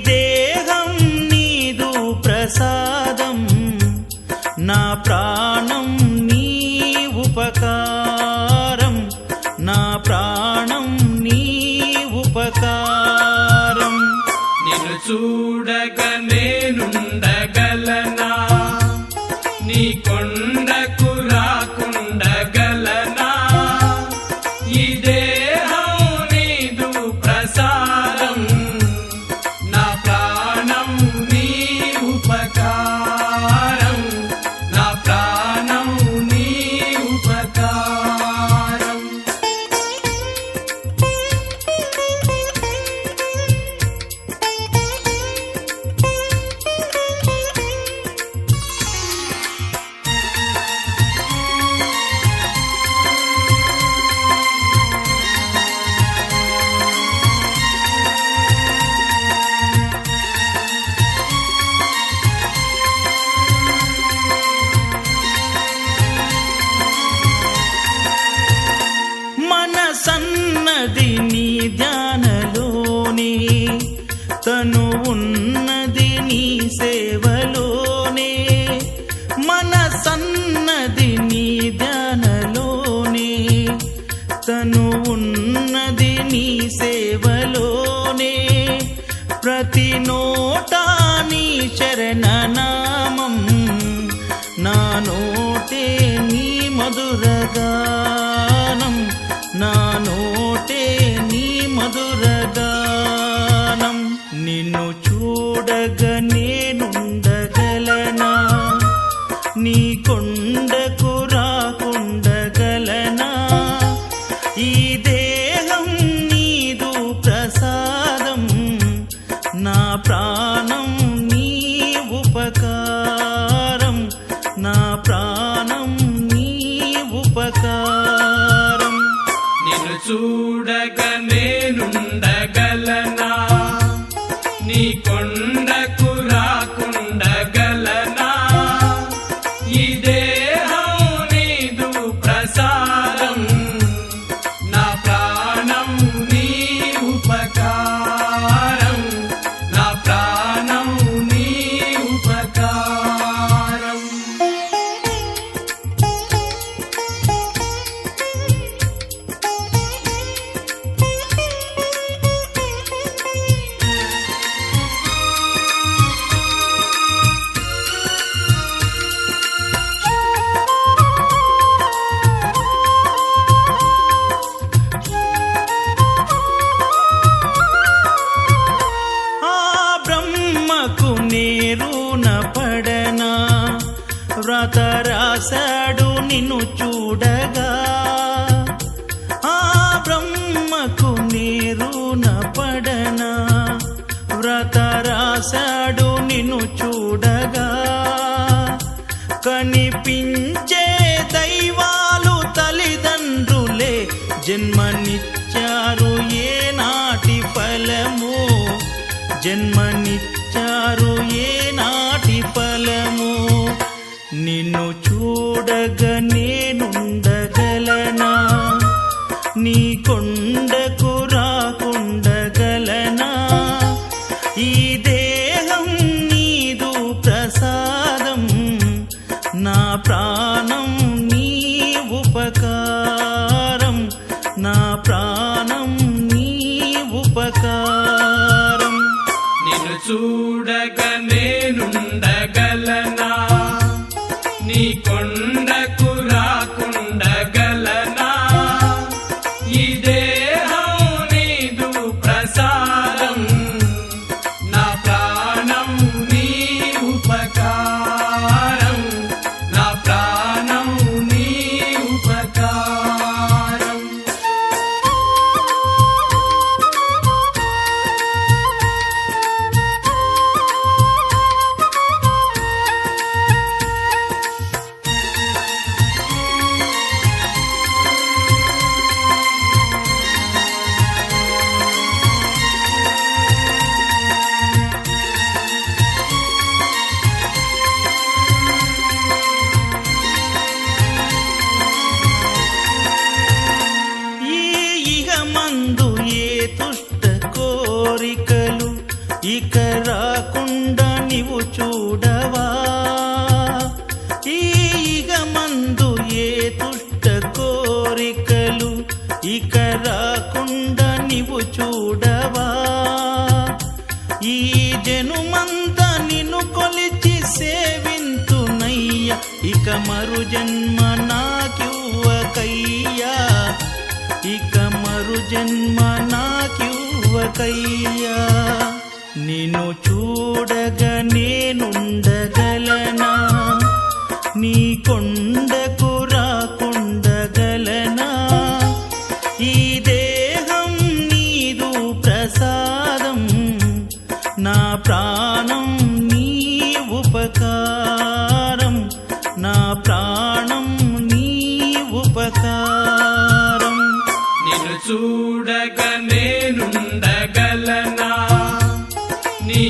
దేహం నీదు ప్రసాదం, నా ప్రాణం నీ ఉపకారం, నా ప్రాణం నీ ఉపకారం. నిన్ను చూడగ నేనుండగలనా, నీ కొండకు రాకుండగలనా? ఈ దేహం నీదు ప్రసాదం, నా ప్రాణం నీ ఉపకారం, నా ప్రాణం నీ ఉపకారం. మనసన్నది నీ ధ్యానలోనే, తను ఉన్నది నీ సేవలోనే. మనసన్నది నీ ధ్యానలోనే, తను ఉన్నది నీ సేవలోనే. ప్రతి నోటా నీ శరణనామం, నా నోటే నీ మధురగానం, నా నోటే నీ మధురగానం. నిన్ను చూడగ నేనుండగలనా, నీ కొండకు రాకుండగలనా? ఈ దేహం నీదు ప్రసాదం, నా ప్రాణం నీ ఉపకారం, నా ప్రాణం నీ ఉపకారం. నిన్ను చూడగ నేనుండగలనా, నీ కొండకు రాకుండగలనా? ఈ దేహం నీదు ప్రసాదం, నా ప్రాణం నీ ఉపకారం, నా ప్రాణం నీ ఉపకారం. నేరున పడనా, వ్రత రాశాడు నిన్ను చూడగా. ఆ బ్రహ్మకు నేరున పడనా, వ్రత రాశాడు నిన్ను చూడగా. కనిపించే దైవాలు తల్లిదండ్రులే, జన్మనిచ్చారు ఏ నాటి ఫలము, జన్మనిచ్చారు ఏ నాటి ఫలము. నిన్ను చూడగ నేనుండగలనా, నీ కొండకు రాకుండగలనా? ఈ దేహం నీదు ప్రసాదం, నా ప్రాణం నీ ఉపకారం, నా ప్రాణం నీ ఉపకారం. నిన్ను చూడగ నేనుండగలనా, నీ కొండకు రాకుండగలనా? ఈ దేహం నీదు ప్రసాదం, నా ప్రాణం నీ ఉపకారం, నా ప్రాణం నీ ఉపకారం. ఇక రాకుండా నీవు చూడవా ఈగ మందు ఏ దుష్ట కోరికలు ఇక రాకుండా నీవు చూడవా ఈ జనుమంతా నిన్ను కొలిచి సేవింతునయ్య ఇక మరు జన్మ నాకివ్వకయ్యా ఇక మరు జన్మ నాకివ్వకయ్యా నిన్ను చూడగా నేనుండగలనా నీ కొండకు రాకుండగలనా ఈ దేహం నీదు ప్రసాదం నా ప్రాణం నీ ఉపకారం నా ప్రాణం నీ ఉపకారం నిన్ను చూడగా నేనుండగలనా నీ